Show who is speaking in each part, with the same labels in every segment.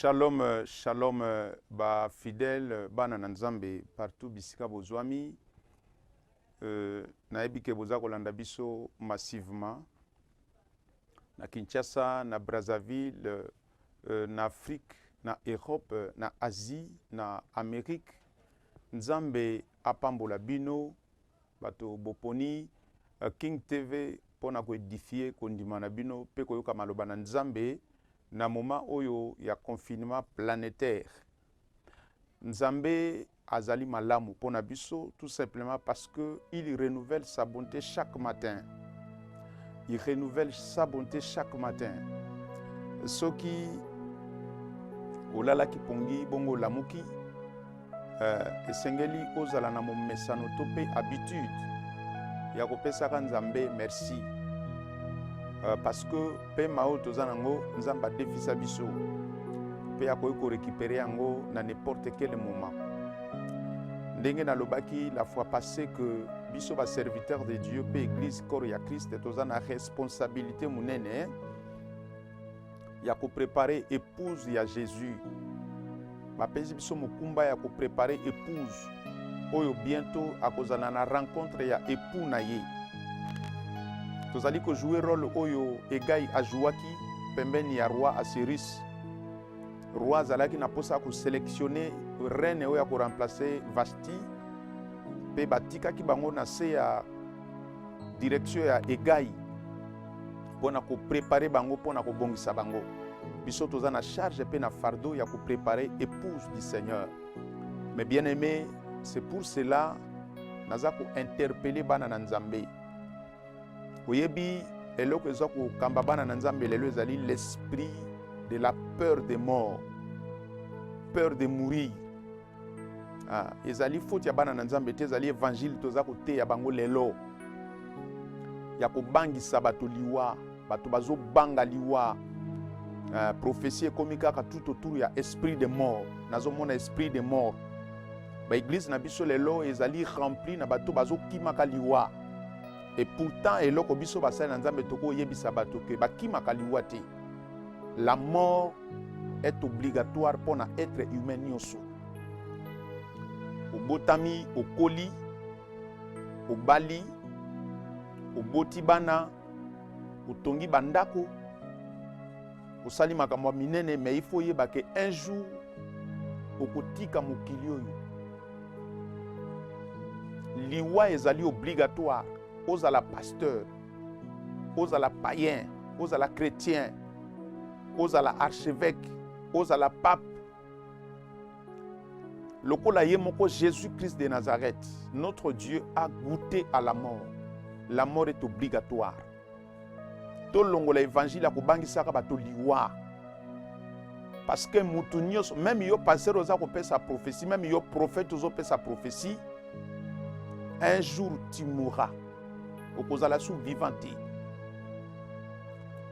Speaker 1: Shalom, shalom, ba fidèle, bana nanzambe partout bisika bozwami. Na ebike boza kolanda biso massivement. Na Kinshasa, na Brazzaville, na Afrique, na Europe, na Asie, na Amérique. Nzambe apambola bino, bato boponi, King TV pona ko édifier kondima na bino pe koyoka maloba na Nzambe. Na moment oyo ya confinement planétaire, Nzambe azali malamu pona biso tout simplement parce que il renouvelle sa bonté chaque matin. Il renouvelle sa bonté chaque matin. Soki olala ki pongi bongo lamuki, esengeli ozala na momesano to pe habitude ya kopesaka Nzambe merci. Parce que pe mao tozanango nzamba defisa biso pe akoyeko récupérer yango na n'importe quel moment. Ndenge na lobaki la fois passée que biso ba serviteur de Dieu pe église corps ya Christ tozana responsabilité munene ya ko préparer épouse ya Jésus. Ba pesi biso mukumba ya ko préparer épouse oyo bientôt akozana na rencontre ya époux na ye. Tozali ko jouer rôle oyo egai ajuaki pembeni ya roi Assyris. Roi azalaki na posa ko sélectionner reine oyo ko remplacer Vashti pe batika ki bango na se ya direction ya egai pona ko préparer bango pona ko bongisa bango. Biso toza na charge pe na fardeau ya ko préparer épouse du Seigneur. Mais bien aimé, c'est pour cela naza ko interpeller bana na Nzambe. Oyebi eloko ezako kambabana na Nzambe lelo ezali l'esprit de la peur de mort, peur de mourir. Ezali faute ya bana na Nzambe te ezali évangile tozako te ya bango lelo. Ya ko bangisa bato liwa, bato bazo banga liwa. Prophétie ekomi kaka tout autour ya esprit de mort. Nazo mona esprit de mort. Ba église na biso lelo ezali rempli na bato bazo kimaka liwa. Et pourtant, eloko biso basali na Nzambe toko yebisa bato ke bakimaka liwa te. La mort est obligatoire pour être humain nyonso. Obotami, okoli, obali, oboti bana, otongi bandako, osali makambo minene, mais il faut yeba ke un jour okotika mokili oyo. Liwa ezali obligatoire. Aux à la pasteur, aux à la païen, aux à la chrétien, aux à la archevêque, aux à la pape. Lokola yemoko Jésus-Christ de Nazareth, notre Dieu a goûté à la mort. La mort est obligatoire. To longo l'évangile a kobangisaka bato liwa. Parce que moutounios, même yo pasteur oza ko sa prophétie, même yo prophète ozo pe sa prophétie, un jour tu mourras. Okozala sous vivante.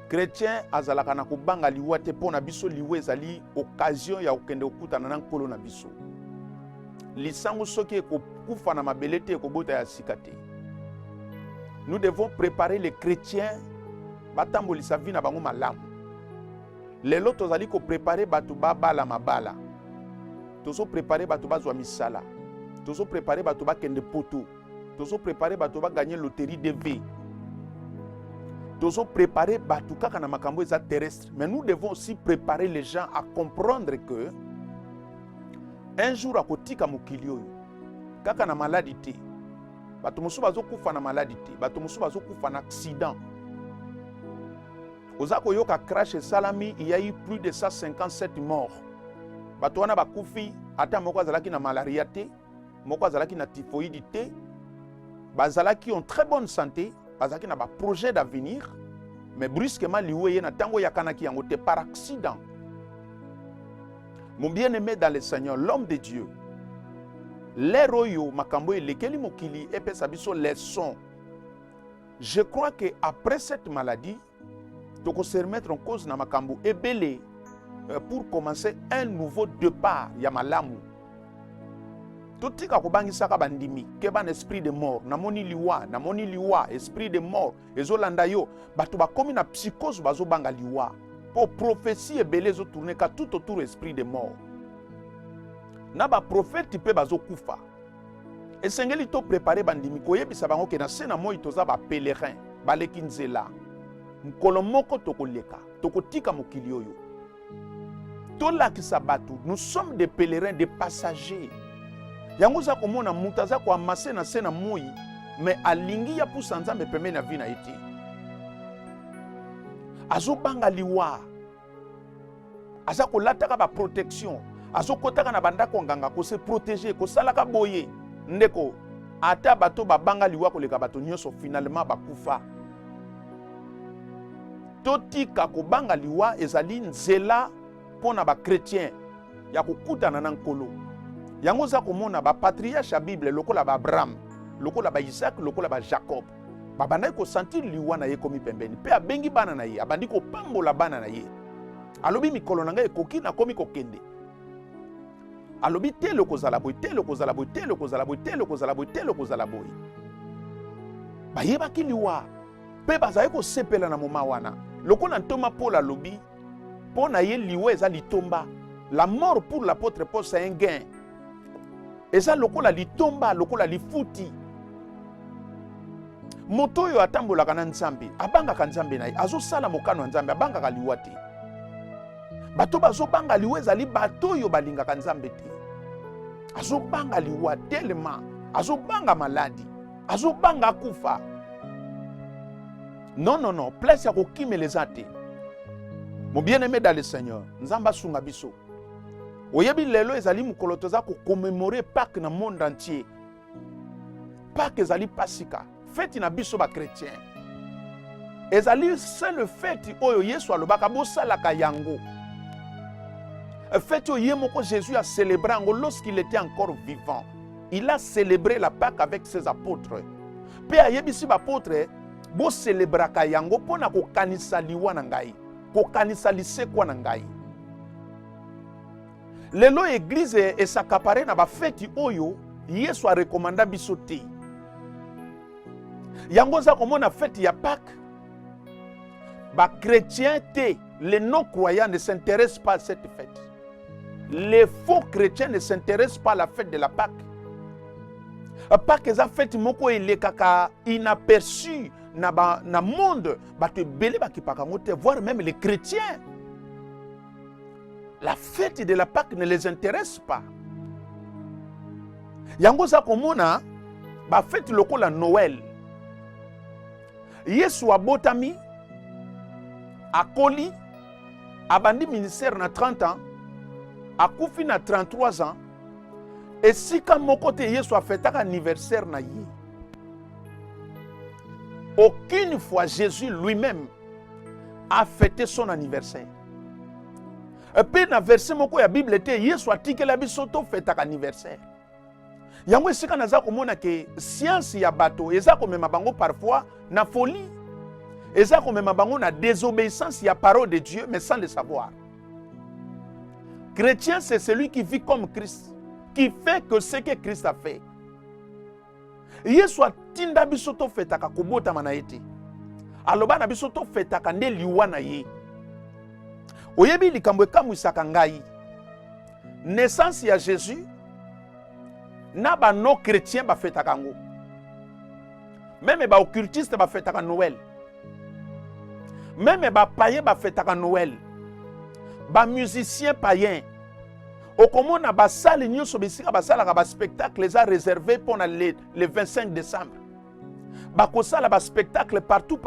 Speaker 1: Chrétien azalaka na kobanga liwa te pona biso liwa ezali occasion ya okende okutana na nkolo na biso. Lisango soki ekokufa na mabele te ekobota ya sika te. Nous devons préparer les chrétiens batambolisa vi na bango malamu. Lelo tozali ko préparer bato babala mabala. Tozo préparer bato bazwa misala. Tozo préparer bato bakende poto. Tozo préparer bato ba gagner loterie DV. Tozo préparer bato kaka na makambo eza terrestre. Mais nous devons aussi préparer les gens à comprendre que un jour akotika mokili oyo kaka na maladie te. Bato mosu bazo kufa na maladie te. Bato mosu bazo kufa na accident. Ozako yoka crash salami, il y a eu plus de 157 morts. Bato wana bakufi ata moko azalaki na malaria te, moko azalaki na typhoïde te. Bazalaki ont très bonne santé, bazalaki na ba projet d'avenir, mais brusquement liweye na tango yakanaki yango te par accident. Mon bien-aimé dans le Seigneur, l'homme de Dieu, l'héroïo makambo lekeli mokili epesa biso leçon. Je crois que après cette maladie, toko se remettre en cause na makambo ebele pour commencer un nouveau départ ya malamu. Totika kobangisaka bandimi keba esprit de mort namoni liwa esprit de mort ezolanda yo bato bakomi na psychose bazobanga liwa pour prophétie et belezo tourner ka tout autour esprit de mort. Na ba prophète pe bazo kufa. Et sengeli to préparer bandimi koyebisa bango ke na sena moi toza ba pèlerin, ba leki nzela. Mkolo moko tokoleka, tokotika mokili oyo. Tolakisa bato, nous sommes des pèlerins, des passagers. Yango za komona mutaza ko amase na sena moi, mais alingi ya pusa nzambe pembe na vina iti. Azo banga liwa. Aza ko lataka ba protection. Azo kotaka na bandako nganga ko se protéger, ko salaka boye. Ndeko ata bato ba banga liwa ko leka bato nyonso finalement bakufa. Totika ko banga liwa ezali nzela pona ba chrétien ya kokutana na nkolo. Yango za komona ba patriarche ya Bible lokola ba Abraham, lokola ba Isaac, lokola ba Jacob. Babanda ko sentir liwa na ye komi pembeni. Pe abengi bana na ye, abandi ko pambola bana na ye. Alobi mikolo na ngai ekoki na komi kokende. Alobi telo kozala boy, telo kozala boy, telo kozala boy, telo kozala boy, telo kozala boy. Ba yeba ki liwa. Pe bazaye ko sepela na moma wana. Lokola ntoma Paul alobi, pona ye liwa eza litomba. La mort pour l'apôtre Paul c'est un gain. Eza lokola litomba, lokola lifuti. Moto yo atambolaka na nzambe, abangaka nzambe na ye, azosala mokano ya nzambe, abangaka liwa te. Bato bazobanga liwa ezali bato yo balingaka nzambe te. Azobanga liwa tellement, azobanga maladi, azobanga kufa. Non, non, non, place ya kokimeleza te. Mon bien-aimé dans le Seigneur, nzamba sunga biso. Oyebi lelo ezali mukolo toza ko commémorer Pâques na monde entier. Pâques ezali pasika. Fête na biso ba chrétien. Ezali c'est le fête oyo Yesu alobaka bosalaka yango. Fête oyo yemoko Jésus a célébré yango lorsqu'il était encore vivant. Il a célébré la Pâques avec ses apôtres. Pe ayebisi ba apôtres bo célébraka yango pona ko kanisa liwa na ngai. Ko kanisa lisekwa na ngai. Lelo église esakapare na ba fête oyo Yesu a recommanda biso te. Yango za komona fête ya Pâques. Ba chrétiens te, les non-croyants ne s'intéressent pas à cette fête. Les faux chrétiens ne s'intéressent pas à la fête de la Pâques. Pâques eza fête moko elekaka inaperçu na monde bato belé bakipaka ngote, voire même les chrétiens. La fête de la Pâques ne les intéresse pas. Yango za komona ba fête lokola Noël. Yesu abotami akoli abandi ministère na 30 ans, akufi na 33 ans, et si ka moko te Yesu a fêté anniversaire na ye. Aucune fois Jésus lui-même a fêté son anniversaire. Et puis na verset moko ya Bible te Yesu atikela biso to fêté anniversaire. Yango esika naza komona ke science ya bato eza komema bango parfois na folie. Eza komema bango na désobéissance ya parole de Dieu mais sans le savoir. Chrétien c'est celui qui vit comme Christ, qui fait que ce que Christ a fait. Yesu atinda biso to fetaka kobota mana ete. Aloba na biso to fetaka nde liwa na ye. Oyebi likambo ekamwisaka ngai. Naissance ya Jésus na ba non chrétien ba fetaka ngo. Même ba occultiste ba fetaka Noël. Même ba païen ba fetaka Noël. Ba musicien païen. Okomona ba salle nyonso bisika ba sala ba spectacle les a réservé pour le 25 décembre. Ba ko sala ba spectacle partout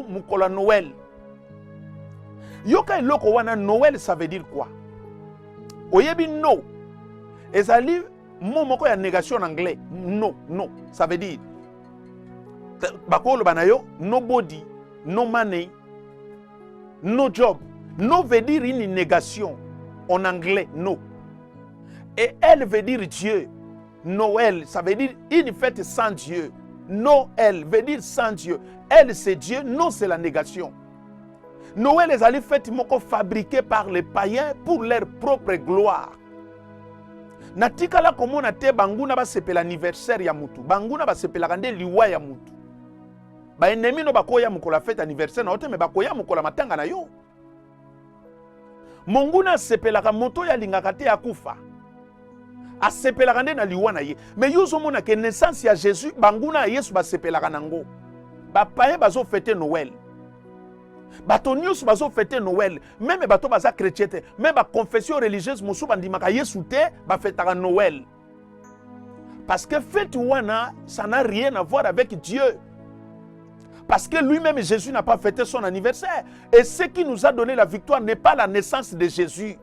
Speaker 1: mukola Noël. Yoka eloko wana Noël ça veut dire quoi? Oyebi no. Ezali moko ya négation en anglais. No, no. Ça veut dire bakolo banayo no body, no money, no job. No veut dire une négation en anglais, no. Et elle veut dire Dieu. Noël, ça veut dire une fête sans Dieu. Noël veut dire sans Dieu. Elle c'est Dieu, non c'est la négation. Noël est allé fête moko fabriquée par les païens pour leur propre gloire. Natikala komona te banguna ba sepela anniversaire ya mutu. Banguna ba sepela kande liwa ya mutu. Ba ennemi no bakoya mukola fête anniversaire na ote me bakoya mukola matanga na yo. monguna asepelaka moto ya lingaka te akufa asepelaka nde na liwa na ye mais yo ozomona ke naissance ya Jésus banguna ya Yesu basepelaka nango bapaye bazofete Noël bato nyonso bazofete Noël même bato baza chrétien te même baconfession religieuse mosusu bandimaka Yesu te bafetaka Noël parce que fête wana ça n'a rien à voir avec Dieu. Parce que lui-même, Jésus n'a pas fêté son anniversaire. Et ce qui nous a donné la victoire n'est pas la naissance de Jésus.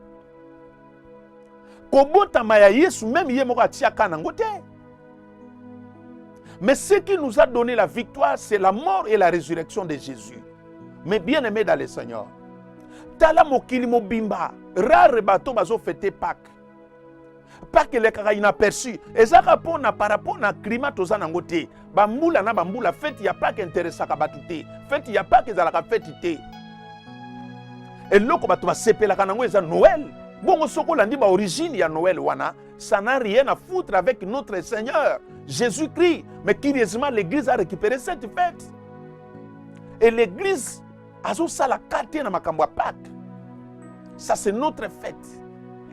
Speaker 1: Mais ce qui nous a donné la victoire, c'est la mort et la résurrection de Jésus. Mais bien aimé dans le Seigneur, tala mokili mobimba, rare bato bazo fêter Pâques. Pas que les kaka inaperçu ezaka pona par rapport na climat toza nango te bambula na bambula fête ya pas qu'intéressaka batu te fête ya pas que ezalaka fête te eloko bato basepelaka nango eza Noël bongo soko landi ba origine ya Noël wana ça n'a rien à foutre avec notre Seigneur Jésus-Christ mais curieusement l'église a récupéré cette fête et l'église azo sala kate na makambo ya Pâques ça c'est notre fête.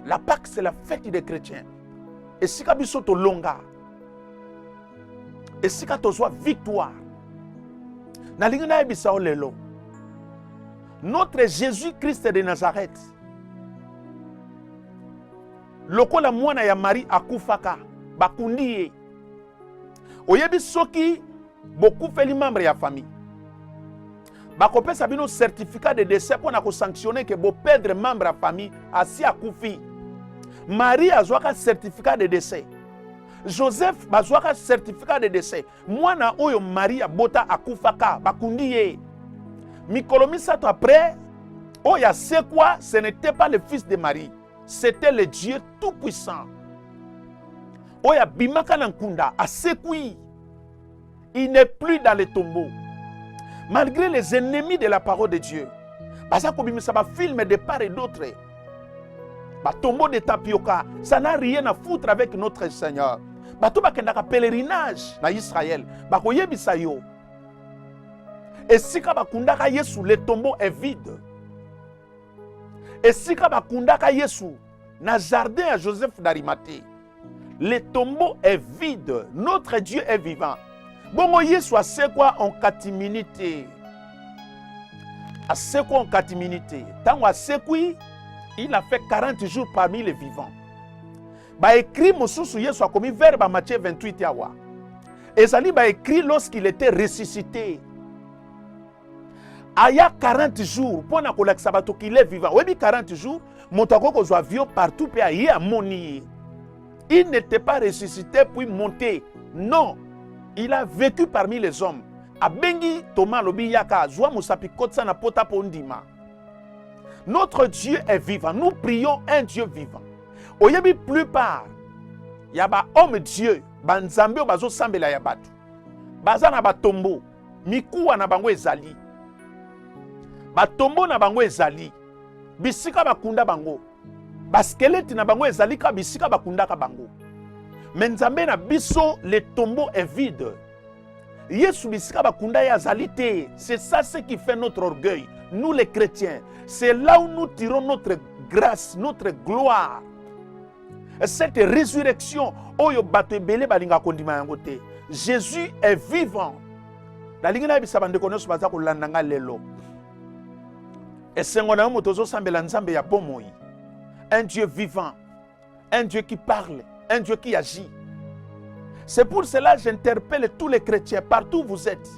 Speaker 1: La Pâque, c'est la fête des chrétiens. Et si tu as longa, et si tu as victoire, notre Jésus-Christ de Nazareth, lokola mwana ya Marie akufaka, bakundiye. Oyebi soki, beaucoup fait les membres de la famille. Bakopé sabino certificat de décès pour nous sanctionner que vous perdre membre de la famille assis à Koufi. Marie a un certificat de décès. Joseph a un certificat de décès. Moi na oyo Marie a bota akufaka bakundiye. Mikolomi sato après oya c'est quoi? Ce n'était pas le fils de Marie, c'était le Dieu tout puissant. Oya bimaka nankunda asekui. Il n'est plus dans le tombeau. Malgré les ennemis de la parole de Dieu, ça va filmer de part et d'autre. Tombeau de tapioca, ça n'a rien à foutre avec notre Seigneur. Bato bakendaka pèlerinage na Israël, bakoyebisa yo. Et si ka bakundaka Yesu, le tombeau est vide. Et si ka bakundaka Yesu, na jardin à Joseph d'Arimathée, le tombeau est vide. Notre Dieu est vivant. Bon, Yesu a c'est quoi en catimité? A c'est quoi en catimité? Tant à c'est quoi? Il a fait 40 jours parmi les vivants. Ba écrit Moussou Yesu a commis vers Matthieu 28 yawa. Et ça ba écrit lorsqu'il était ressuscité. Aya 40 jours pour na kolak sabato qu'il est vivant. Oui 40 jours, montako ko zo avion partout pe aye a moni. Il n'était pas ressuscité puis monté. Non. Il a vécu parmi les hommes. Abengi Thomas lobi yaka zwa musapi kotsa na pota pondima. Notre Dieu est vivant. Nous prions un Dieu vivant. Oyebi plupart yaba homme Dieu banzambe o bazo sambela ya batu. Bazana batombo mikuwa na bango ezali. Batombo na bango ezali. Bisika bakunda bango. Baskeleti na bango ezali ka bisika bakunda ka bango. Menzambe na biso le tombeau est vide. Yesu bisika bakunda ya zalité. C'est ça ce qui fait notre orgueil. Nous les chrétiens, c'est là où nous tirons notre grâce, notre gloire. Cette résurrection, oyo bato ebele balinga kondima yango te. Jésus est vivant. La linga na bisa bande konoso baza kolanda nga lelo. Esengo na motozo sambela nzambe ya bomoi. Un Dieu vivant, un Dieu qui parle, un Dieu qui agit. C'est pour cela que j'interpelle tous les chrétiens, partout où vous êtes.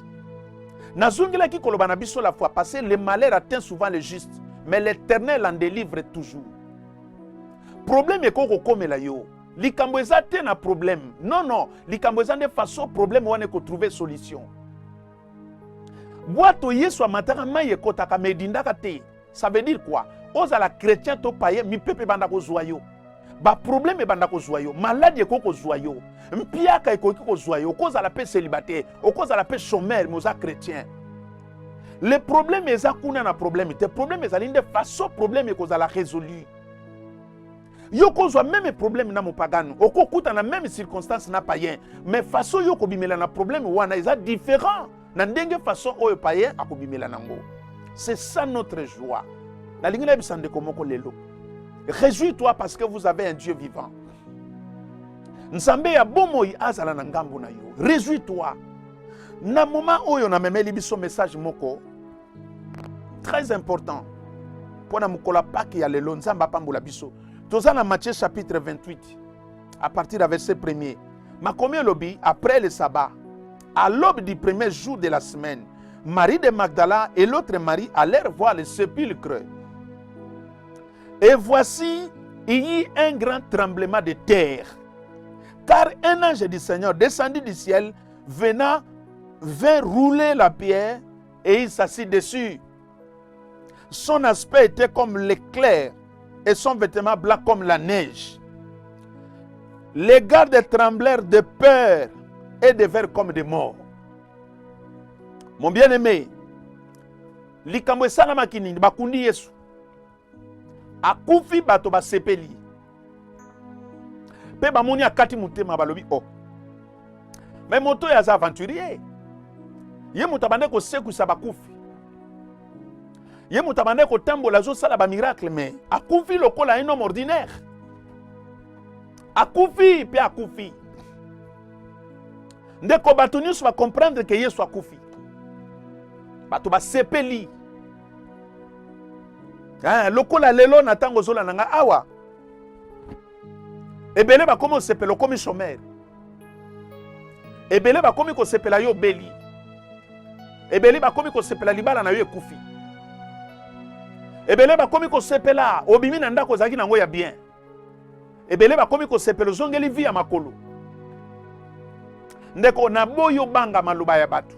Speaker 1: Nazungila ki kolobana biso la fois passée, le malheur atteint souvent les justes, mais l'Éternel en délivre toujours. Problème est qu'on komela yo. Likambo ezate na problème. Non, non. Likambo ezate façon problème wane ko trouver solution. Boato yesu amataka maye kotaka medindaka te. Ça veut dire quoi? Ozala chrétien to paye mi pepe banda ko zwayo. Ba problème banda ko zwayo. Maladie ko zwayo. Mpiaka ekoki ko zwayo. Okoza la paix célibataire. Okoza la paix chômeur moza chrétien. Le problème est kuna na problème. Te problème ezali de façon problème ekozala résolu. Yoko zwa même problème na mopagano. Oko kuta na même circonstance na païen. Mais façon yoko bimela na problème wana eza différent. Na ndenge façon oyo païen akobimela nango. C'est ça notre joie. La ligne est bisande komoko lelo. Réjouis-toi parce que vous avez un Dieu vivant. Nzambe ya bomoi azala na ngambo na yo. Réjouis-toi. Na moment oyo na memeli biso message moko très important. Pona mukola paki ya lelo nzamba pambola biso. Toza na Matthieu chapitre 28 à partir du verset 1er. Makomi lobi après le sabbat, à l'aube du premier jour de la semaine, Marie de Magdala et l'autre Marie allèrent voir le sépulcre. Et voici, il y eut un grand tremblement de terre, car un ange du Seigneur descendit du ciel, vint rouler la pierre et il s'assit dessus. Son aspect était comme l'éclair et son vêtement blanc comme la neige. Les gardes tremblèrent de peur et devinrent comme des morts. Mon bien-aimé, likambo esalama kinini bakundi Yesu. Akufi bato basepeli. Pe bamoni akati mutema balobi oh. Mais moto ya za aventurier. Ye mutabande ko sekusa bakufi. Ye mutabande ko tambola zo sala ba miracle mais akufi lokola un homme ordinaire. Akufi pe akufi. Ndeko bato nyonso ba comprendre que Yesu akufi. Bato ba sepeli. Lokola lelo na tango zola nanga awa. Ebele ba komo sepelo komi chômeur. Ebele ba komi ko sepela yo beli. Ebele ba komi ko sepela libala na yo ekufi. Ebele ba komi ko sepela obimi na ndako zaki nango ya bien. Ebele ba komi ko sepelo zongeli vi ya makolo. Ndeko na boyo banga maluba ya batu.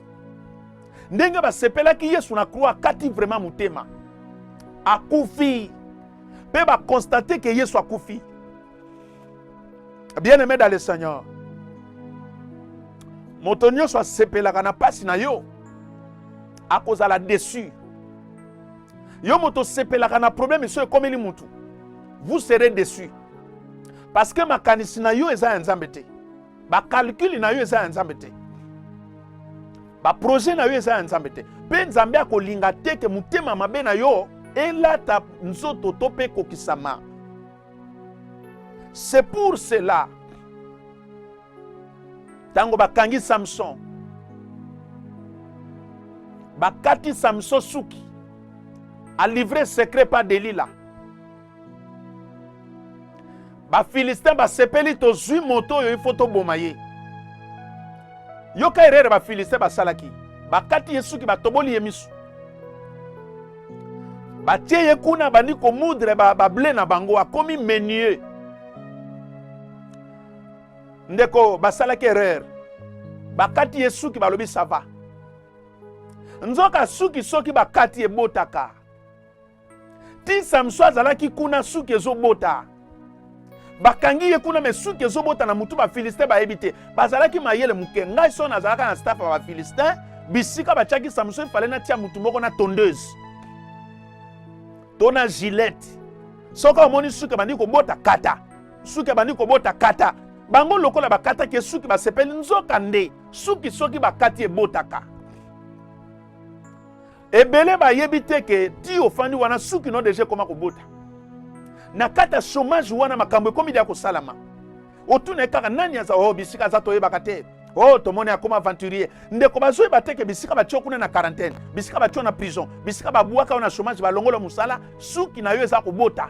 Speaker 1: Ndenge ba sepela ki Yesu na croix kati vraiment mutema. Akufi. Pe ba constater que Yesu akufi. Bien-aimé dans le Seigneur. Motonio soit sepela kana pasi na yo. A cause la déçu. Yo moto sepela kana problème monsieur comme il mutu. Vous serez déçus. Parce que ma kanisi na yo eza nzambe te. Ba calcul na yo eza nzambe te. Ba projet na yo eza nzambe te. Pe nzambe akolinga te ke mutema mabe na yo elata nzoto tope kokisama. C'est pour cela tango bakangi Samson bakati Samson suki a livré secret par Delila. Ba Philistin ba sepeli to zui moto yo ifoto bomaye. Yo ka erere ba Philistin ba salaki. Bakati Yesuki ba toboli yemisu. Ba tie ye kuna bani ko moudre ba ble na bango akomi menier. Ndeko ba salaki erreur. Bakati Yesuki ba lobi sava. Nzoka suki soki bakati e botaka. Ti Samson azalaki kuna suki ezo bota. Bakangi ye kuna mesuki ezo bota na mutu ba Philistin ba ebite. Bazalaki mayele muke ngai so nazalaka na staff ba Philistin bisika bachaki Samson fallait na tia mutu moko na tondeuse. Tona gilette. Soka omoni suki bandi ko bota kata. Suki bandi ko bota kata. Bango lokola bakata ke suki ba sepeli nzoka nde. Suki soki bakati e botaka. Ebele ba yebite ke ti ofandi wana suki no deje koma ko bota. Na kata chômage wana makambo komi dia ko salama. Otune kaka nani aza bisika za toyeba kate. Oh tomone akoma aventurier. Ndeko bazoye bateke bisika batyo kuna na quarantaine. Bisika batyo na prison. Bisika babuaka na chômage balongolo musala suki na yo eza ko bota.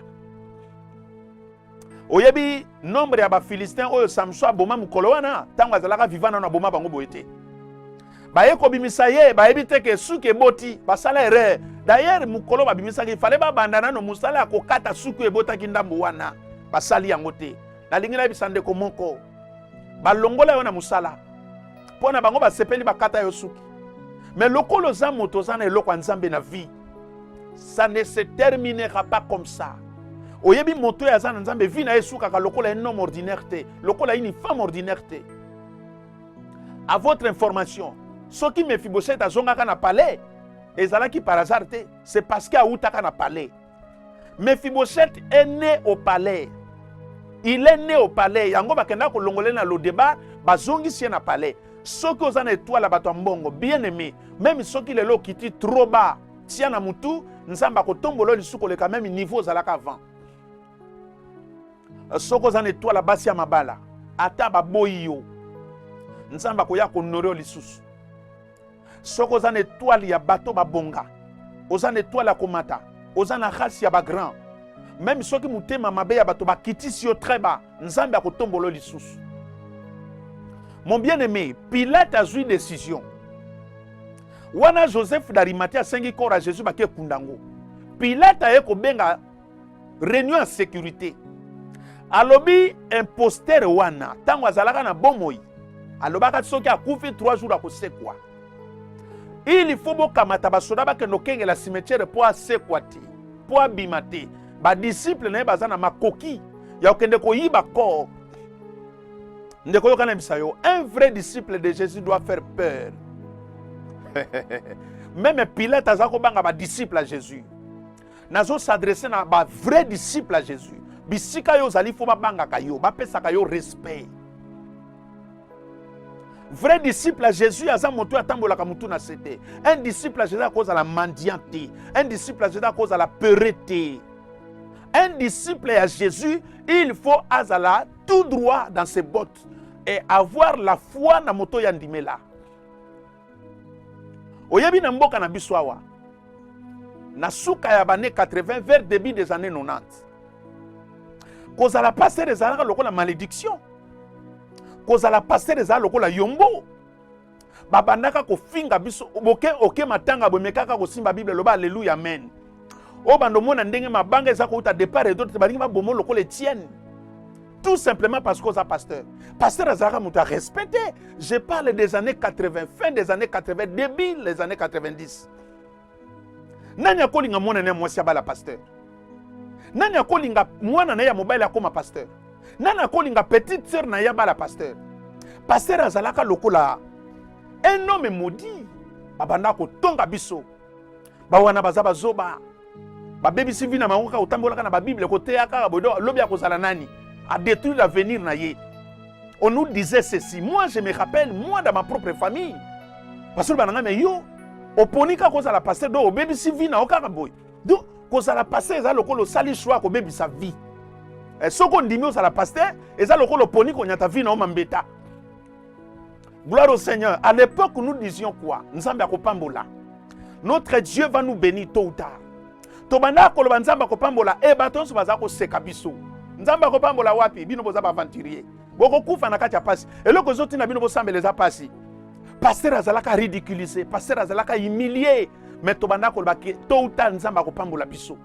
Speaker 1: Oyebi nombre ya ba Philistin oyo Samson aboma mukolo wana tango azalaka vivana na boma bango boyete. Baye ko bimisa ye bayebi te ke suki eboti basala erreur. D'ailleurs mukolo ba bimisa ki fallait ba bandana no musala akokata suki ebota kindambo wana basali yango te. Na lingila bisande ko moko balongola yo na musala pona bango basepeli bakata yo suki. Mais lokolo za moto za na eloko nzambe na vie ça ne se terminera pas comme ça. Oyebi moto ya za na nzambe vie na esuka ka lokola un homme ordinaire te, lokola une femme ordinaire te. À votre information, ceux qui me Mephibosheth azongaka na palais ezalaki par hasard te, c'est parce que autaka na palais. Mephibosheth est né au palais. Il est né au palais. Yango bakenda ko longole na lo débat bazongi sie na palais. Ceux qui ont une étoile à bato mbongo bien aimé, même ceux qui le kiti trop bas, tia na mutu nzamba ko tombolo lisuko le quand même niveau zalaka avant soko za étoile basi ya mabala ata baboyi yo nzamba ko ya ko honorer lisusu soko za étoile ya bato babonga oza étoile ya komata oza na race ya ba grand même soki mutema mabe ya bato bakitisi yo très bas nzamba ko tombolo lisusu. Mon bien-aimé, Pilate a eu décision. Wana Joseph d'Arimathie a sengi corps à Jésus baké kundango. Pilate a eko benga réunion en sécurité. Alobi imposteur wana tango azalaka na bomoi. Alobaka soki akufi 3 jours akosekwa. Il faut bokamata basoda bakendo kengela cimetière po asekwa te, po abimate. Ba disciple na baza na makoki ya okende koyiba corps. Un vrai disciple de Jésus doit faire peur. Même Pilate a un disciple à Jésus. Nazo s'adresser à un vrai disciple à Jésus. Bisika yo zali fo banga kayo, ba pesa kayo respect. Vrai disciple à Jésus aza moto atambola ka mutu na sete. Un disciple à Jésus à cause de la mendianté. Un disciple à Jésus à cause de la pauvreté. Un disciple à Jésus, il faut azala tout droit dans ses bottes et avoir la foi na moto ya ndimela. Oyebi na mboka na biso awa. Na suka ya bane 80 vers début des années 90. Kozala passer des alaka lokola malédiction. Kozala passer des alaka lokola yombo. Babandaka ko finga biso oke matanga bomekaka ko simba Bible loba alléluia amen. O bandomona ndenge mabanga eza ko uta départ et d'autres balingi mabomo lokola Etienne. Tout simplement parce qu'on a pasteur. Pasteur Azara m'a respecté. Je parle des années 80, fin des années 80, début des années 90. Nanya kolinga mwana na mwasi abala pasteur. Nanya kolinga mwana na ya mobile akoma pasteur. Nanya kolinga petite sœur na ya bala pasteur. Pasteur Azalaka lokola un homme maudit. Babanda ko tonga biso. Ba wana bazaba zoba. Ba baby sivi na maunga utambola na ba Bible ko teaka bodo lobi ya kozala nani. À détruire l'avenir naïe. On nous disait ceci. Moi, je me rappelle, moi, dans ma propre famille. Parce que yo, oponika cause à la passer do baby si vie na okaraboy. Donc, cause à la passer, ça le col sali choix ko baby sa vie. Et ce qu'on dit mieux à la passer, et ça le col oponi qu'on y a ta vie na omambeta. Gloire au Seigneur. À l'époque, nous disions quoi? Nzamba kopambola. Notre Dieu va nous bénir tôt ou tard. Tobanda koloba nzamba kopambola e baton so bazako sekabiso. Nzamba kopambola wapi bino boza ba aventurier boko kufa na kati ya pasi eloko zoti na bino bosambeleza pasi pasteur azalaka ridiculiser pasteur azalaka humilier mais tobanda koloba ke tôt ou tard nzamba kopambola biso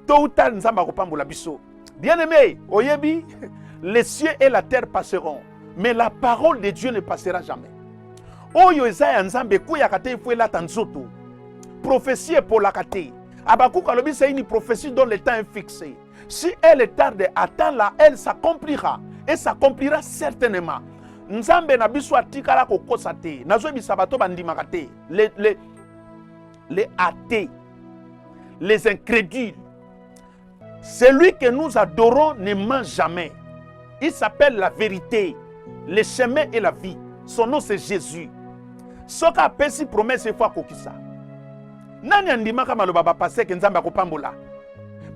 Speaker 1: tôt ou tard nzamba kopambola biso bien-aimé oyebi les cieux et la terre passeront mais la parole de Dieu ne passera jamais oyo ezaya nzambe kuya kate ifwe la tanzoto prophétie pour la kate abakuka lobi c'est une prophétie dont le temps est fixé. Si elle est tarde, attends-la, elle s'accomplira. Et s'accomplira certainement. Nzambe na biso atikala kokosa te. Nazo bisabato bandimaka te. Les athées, les incrédules. Celui que nous adorons ne ment jamais. Il s'appelle la vérité, le chemin et la vie. Son nom c'est Jésus. Soka pesi promesse fois kokisa. Nani andimaka maloba ba passer ke nzambe akopambola.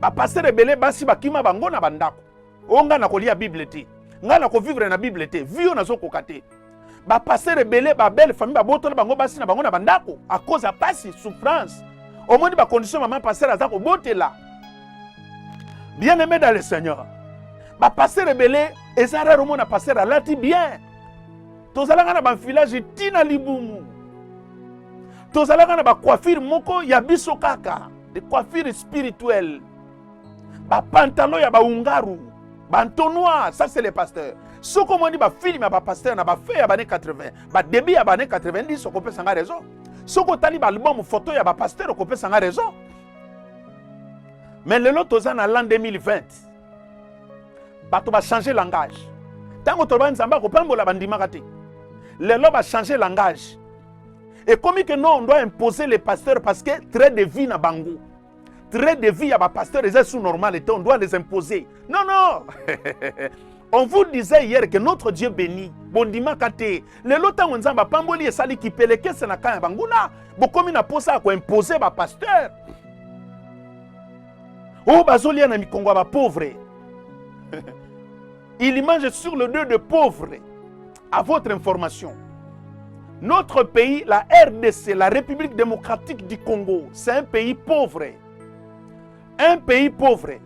Speaker 1: Ba passer rebele basi bakima bango na bandako. Onga na kolia Bible te. Nga na ko vivre na Bible te. Vio na zo kokate. Ba passer rebele ba belle famille ba botola bango basi na bango na bandako à cause de pasi souffrance. Au moins ba condition maman passer azako botela. Bien-aimé dans le Seigneur. Ba passer rebele ezara romo na passer alati bien. Tozalanga na ba village tina libumu. Tozalanga na ba coiffure moko ya biso kaka, de coiffure spirituelle. Ba pantalon ya ba ungaru, ba entonnoir, ça c'est les pasteurs. Ce qu'on dit ba film ya ba pasteur na ba fait ya ba 80, ba début ya ba 90 on peut sanga raison. Ce qu'on tali ba album photo ya ba pasteur on peut sanga raison. Mais le lot tozana l'an 2020. Ba to ba changer langage. Tango to ba nzamba ko pambola bandimaka te. Le lot ba changer langage. Et comme que non, on doit imposer les pasteurs parce que trait de vie na bango. Trait de vie à ma pasteur, c'est sous normal et on doit les imposer. Non, non.
Speaker 2: On vous disait hier que notre Dieu bénit. Bondima kate. Le lota nzamba pamboli et sali ki peleke se na kanya banguna. Bokomi na posa ko imposer ba pasteur. Oh bazolia na mikongo ba pauvre. Il mange sur le dos de pauvres. À votre information. Notre pays, la RDC, la République démocratique du Congo, c'est un pays pauvre. Un pays pauvre.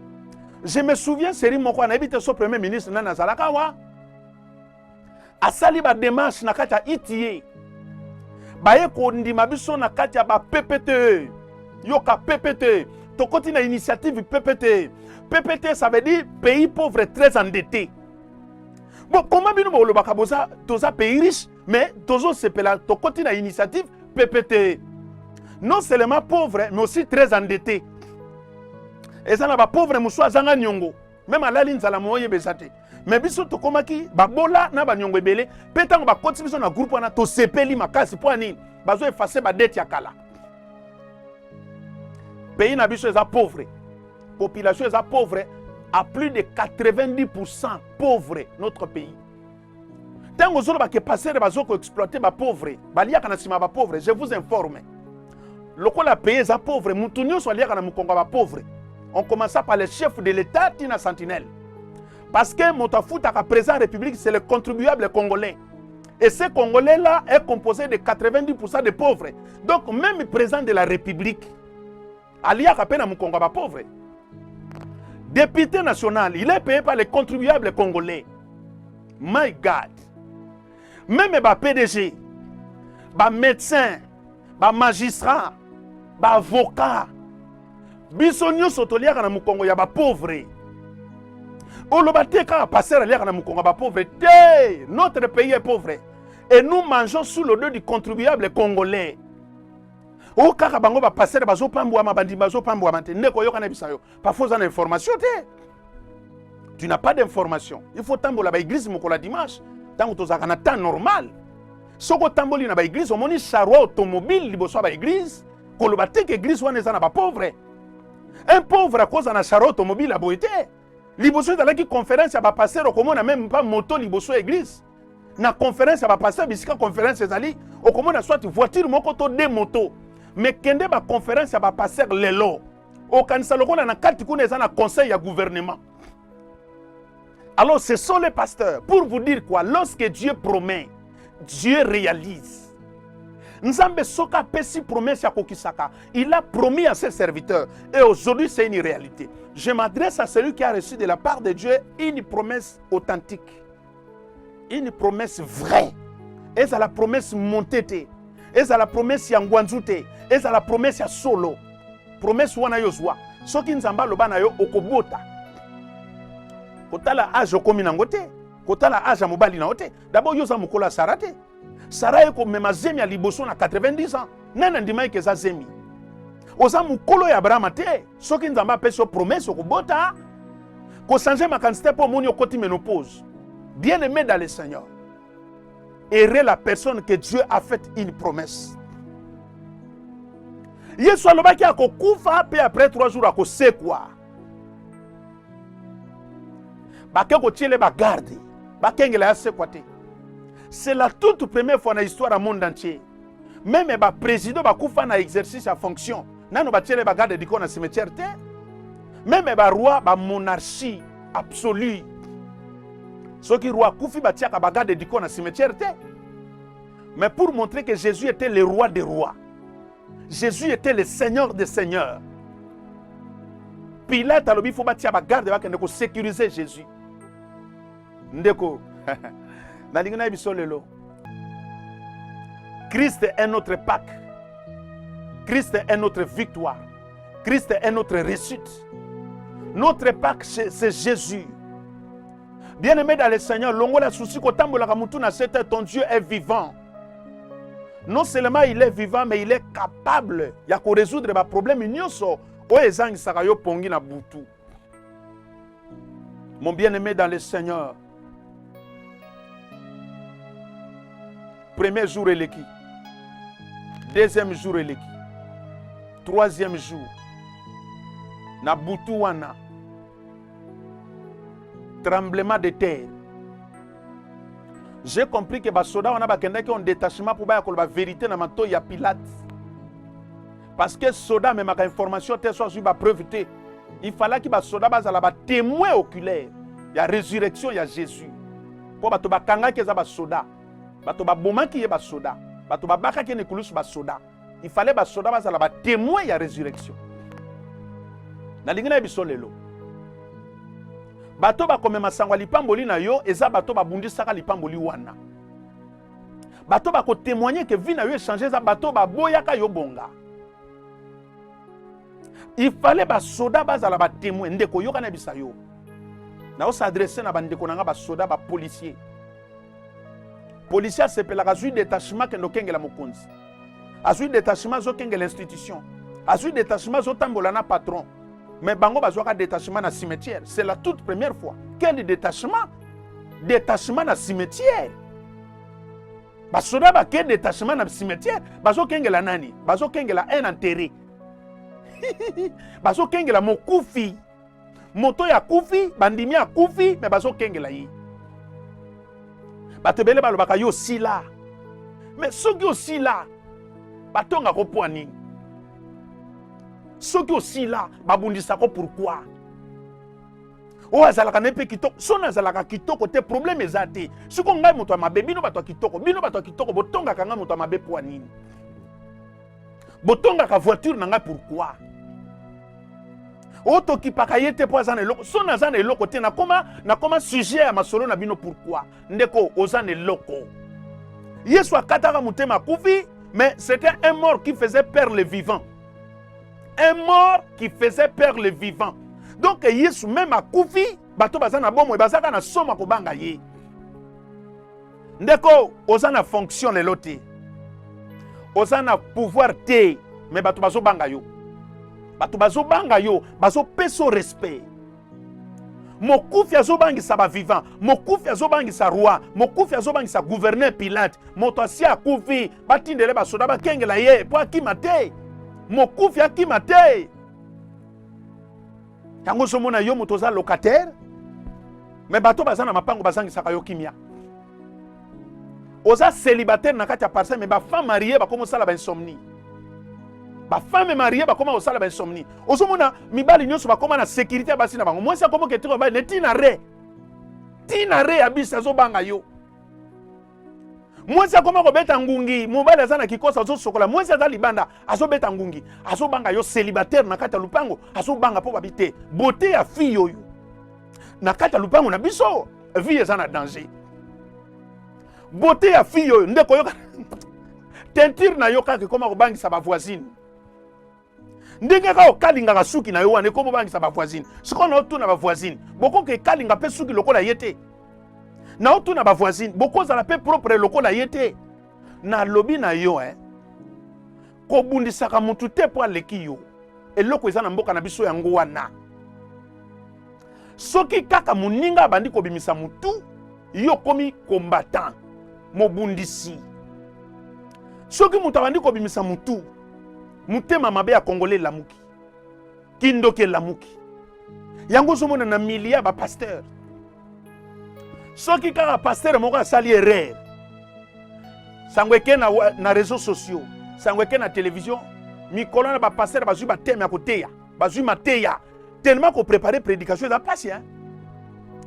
Speaker 2: Je me souviens, Seri Moko, on habite son premier ministre, Nana Zalakawa. A sali ba démarche na katia ITA. Baye ko ndima biso na katia ba PPT. Yoka PPT. Tokoti na initiative PPT. PPT, ça veut dire pays pauvre très endetté. Bon, comment bien nous avons un pays riche, mais toujours c'est to côté na initiative PPT. Non seulement pauvre, mais aussi très endetté. Et ça n'a pas pauvre, mais soit zanga nyongo. Même à la ligne, ça l'a moyen besate. Mais biso to komaki, babola na ba nyongo ebele, pétango ba continue sur na groupe wana to sepeli makasi pour ani, bazo effacer ba dette ya kala. Pays na biso eza pauvre. Population eza pauvre. À plus de 90% pauvres, notre pays. Tant que vous avez passé de exploiter les pauvres, je vous informe. Le pays est pauvre, on commence par le chef de l'État, Tina Sentinelle. Parce que mon président de la République, c'est le contribuable congolais. Et ce Congolais-là est composé de 90% de pauvres. Donc, même le président de la République, il a pauvre. Député national, il est payé par les contribuables congolais. My God. Même les PDG, les médecins, les magistrats, les avocats, bisonyo sotolia kana mukongo ya ba pauvre. Olobateka passer à na mukongo ba pauvre. Notre pays est pauvre et nous mangeons sous le dos du contribuable congolais. O kaka bango ba passer bazo pambwa mabandi bazo pambwa mante ndeko yoka na bisayo. Parfois on a information te. Tu n'as pas d'information. Il faut tambola ba église mokola dimanche. Tango tozaka na temps normal. Soko tamboli na ba église o moni charroi automobile liboso ba église. Koloba te que église wana eza na ba pauvre. Un pauvre à cause na charroi automobile a boité. Liboso dans la conférence ya ba passer okomona même pas moto liboso église. Na conférence ya ba passer bisika conférence ezali okomona soit voiture moko to deux motos. Mais kende ba conférence ya ba passer lelo. Au kanisa lokola na kati kuna eza na conseil ya gouvernement. Alors ce sont les pasteurs pour vous dire quoi? Lorsque Dieu promet, Dieu réalise. Nzambe soka pesi promesse ya kokisaka. Il a promis à ses serviteurs et aujourd'hui c'est une réalité. Je m'adresse à celui qui a reçu de la part de Dieu une promesse authentique. Une promesse vraie. Et c'est la promesse montée. Et c'est la promesse ya ngwanzute. Et c'est la promesse ya solo. Promesse wana yozwa. Soki nzamba loba na yo okobota. Kotala âge okomi nango te. Kotala âge mobali na ote. D'abord yoza mukola Sarah te. Sarah eko mema zemi ya liboso na 90 ans. Nana ndima eke za zemi. Oza mukolo ya Abraham te. Soki nzamba pesi yo promesse okobota. Ko changer makaniste po moni okoti ménopause. Bien-aimé dans le Seigneur. Errer la personne que Dieu a fait une promesse. Yesu alobaki akokufa pe après 3 jours akosekwa. Bake ko tiele ba garde. Bakengela yasekwa te. C'est la toute première fois dans l'histoire du monde entier. Même le président bakufa na exercice à fonction. Nano ba tiele ba garde diko na cimetière te. Même le roi ba monarchie absolue. Ceux qui roi Koufi Batiaka Bagade diko na cimetière. Mais pour montrer que Jésus était le roi des rois. Jésus était le Seigneur des seigneurs. Pilate a l'obi faut batia bagarde pour sécuriser Jésus. Ndeko. Nalingana bisolelo. Christ est notre Pâque. Christ est notre victoire. Christ est notre réussite. Notre Pâque c'est Jésus. Bien-aimé dans le Seigneur, longola souci ko tambola kamutuna c'est ton Dieu est vivant. Non seulement il est vivant, mais il est capable de résoudre les problèmes nyonso o ezangi sakayo pongi na butu. Mon bien-aimé dans le Seigneur, premier jour eleki, deuxième jour eleki, troisième jour na butu wana. tremblement de terre. J'ai compris que les soldats ont un détachement pour la vérité dans le ya Pilate. Parce que les soldats, même avec information, soit sur la preuve, il fallait que les soldats soient témoins oculaires. Il y a résurrection, il y a Jésus. Pour que les soldats, les soldats, il fallait que les soldats soient témoins, il y a résurrection. Dans le bato ba komema sangwa lipamboli na yo eza bato ba bundisaka lipamboli wana. Bato ba ko témoigner que vie na yo changer za bato ba boyaka yo bonga. Il fallait ba soda bazala ba témoin ndeko yo kana bisa yo. Na o s'adresser na bandeko nanga ba soda ba policier. Policier sepelaka zui détachement ke ndokengela mokonzi. Azui détachement zo kengela institution. Azui détachement zo tambola na patron. Mais bango bazwaka détachement na cimetière. C'est la toute première fois. Quel détachement? Détachement na cimetière. Basoda ba quel détachement na cimetière? Bazo kengela nani? Bazo kengela un enterré. Bazo kengela mokufi. Moto ya kufi, bandimi ya kufi, mais bazo kengela yi. Batebele balobaka yo sila. Mais soki aussi là, batonga ko poani. Soki aussi là, babundisa ko pourquoi? O azalaka nepe kitoko, so nazalaka kitoko te problème ezate. Siko ngai moto ya mabe, bino bato kitoko, bino bato kitoko botonga kanga moto ya mabe poani. Botonga ka voiture nanga pourquoi? Oto ki pakayete po azana eloko, so nazana eloko te na koma sujet ya masolo na bino pourquoi? Ndeko ozana eloko. Yesu akataka mutema kufi, mais c'était un mort qui faisait peur les vivants. Un mort qui faisait peur les vivants. Donc Yesu même a kufi, bato bazana bomo bazaka na soma ko banga ye. Ndeko ozana fonction le loté. Ozana pouvoir te, mais bato bazo banga yo. Bato bazo banga yo, bazo peso respect. Mokufi azobangisa ba vivant, mokufi azobangisa roi, mokufi azobangisa gouverneur Pilate, moto asi akufi, batindele basoda bakengela ye, po akima te. Mokufi akima te. Yango somona yo moto za locataire, mais bato bazana mapango bazangisaka yo kimia. Oza célibataire na kati ya parcelle, mais ba femme mariée ba komo sala ba insomnie. Ba femme mariée ba koma osala ba insomnie. Ozomona mibali nyonso ba koma na sécurité basi na bango. Moi ça komo ketiko ba netina re. Tina re abisa zo banga yo. Moi ça koma ko beta ngungi, mobali azana kikosa zo sokola. Moi ça za libanda azo beta ngungi, azo banga yo célibataire na kata lupango, azo banga po babité. Beauté ya fille yo. Na kata lupango na biso, vie ezana danger. Beauté ya fille yo ndeko yo. Teinture na yo kaka koma ko bangisa ba voisine. Ndenge ka okalinga ka suki na yo wane ko bangisa ba voisine. Siko na otuna ba voisine. Boko ke kalinga pe suki lokola yete. Na otuna ba voisine, boko za la pe propre lokola yete. Na lobi na yo ko bundisa ka mutu te po aleki yo. Eloko eza na mboka na biso yango wana. Soki kaka muninga bandi ko bimisa mutu, yo komi combattant, mobundisi. Soki mutu abandi ko bimisa mutu, mutema mabe ya Congolais lamuki. Kindoke lamuki. Yango somona na milia ba pasteur. Soki kaka pasteur moko asali erreur. Sangweke na réseaux sociaux, sangweke na télévision, mikolo na ba pasteur bazui ba teme ya koteya, bazui mateya. Tellement ko préparer prédication da passe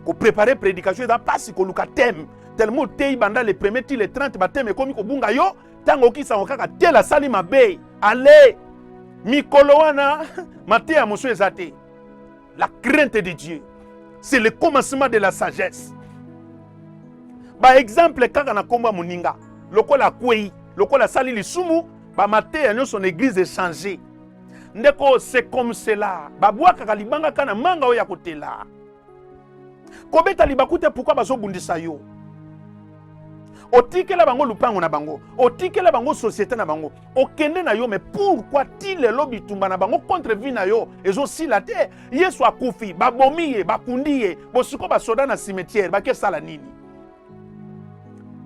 Speaker 2: ko préparer prédication da passe ko luka thème. Tellement tei banda les premiers ti les 30 bateme komi ko bunga yo. Tango ki sango kaka tela sali mabe. Allez, mikolo wana matea moso ezate. La crainte de Dieu, c'est le commencement de la sagesse. Par exemple, kaka na komba moninga, lokola kwei, lokola sali lisumu, ba matea nyo son église est changée. Ndeko c'est comme cela. Ba bwa kaka libanga kana manga oya kotela. Kobeta libakute pourquoi bazo bundisa yo? Otikela bango lupango na bango, otikela bango société na bango, okende na yo, mais pourquoi ti le lobi tumba na bango contre vie na yo, ezo si la terre, yesu akufi, babomiye, bakundiye, bosiko basoda na cimetière, bake sala nini?